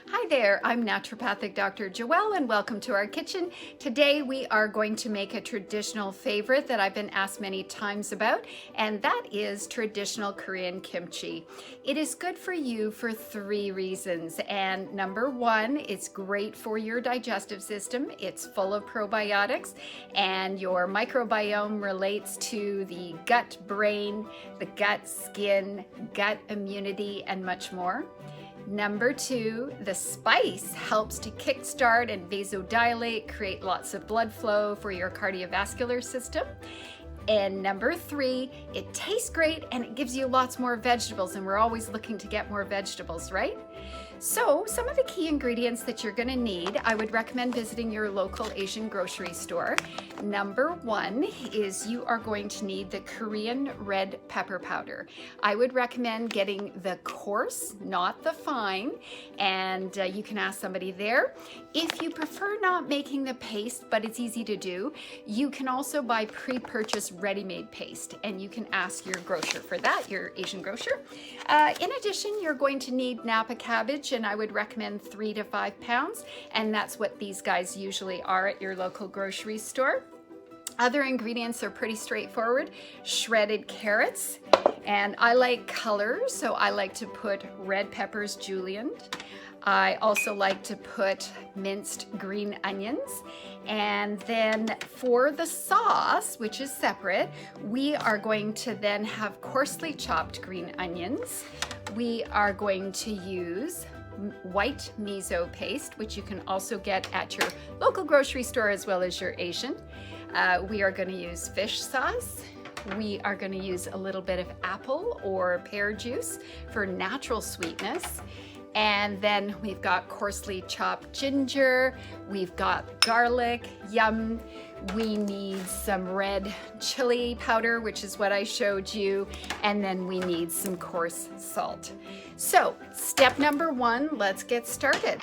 Hi there, I'm naturopathic Dr. Joelle and welcome to our kitchen. Today we are going to make a traditional favorite that I've been asked many times about, and that is traditional Korean kimchi. It is good for you for three reasons, and number one, it's great for your digestive system. It's full of probiotics, and your microbiome relates to the gut brain, the gut skin, gut immunity, and much more. Number two, the spice helps to kickstart and vasodilate, create lots of blood flow for your cardiovascular system. And number three, it tastes great and it gives you lots more vegetables, and we're always looking to get more vegetables, right? So some of the key ingredients that you're gonna need, I would recommend visiting your local Asian grocery store. Number one is you are going to need the Korean red pepper powder. I would recommend getting the coarse, not the fine, and you can ask somebody there. If you prefer not making the paste, but it's easy to do, you can also buy pre-purchased ready-made paste, and you can ask your grocer for that, your Asian grocer. In addition, you're going to need Napa cabbage, and I would recommend 3 to 5 pounds, and that's what these guys usually are at your local grocery store. Other ingredients are pretty straightforward. Shredded carrots, and I like color, so I like to put red peppers julienned. I also like to put minced green onions. And then for the sauce, which is separate, we are going to then have coarsely chopped green onions. We are going to use white miso paste, which you can also get at your local grocery store as well as your Asian. We are going to use fish sauce. We are going to use a little bit of apple or pear juice for natural sweetness. And then we've got coarsely chopped ginger, we've got garlic, yum. We need some red chili powder, which is what I showed you, and then we need some coarse salt. So, step number one, let's get started.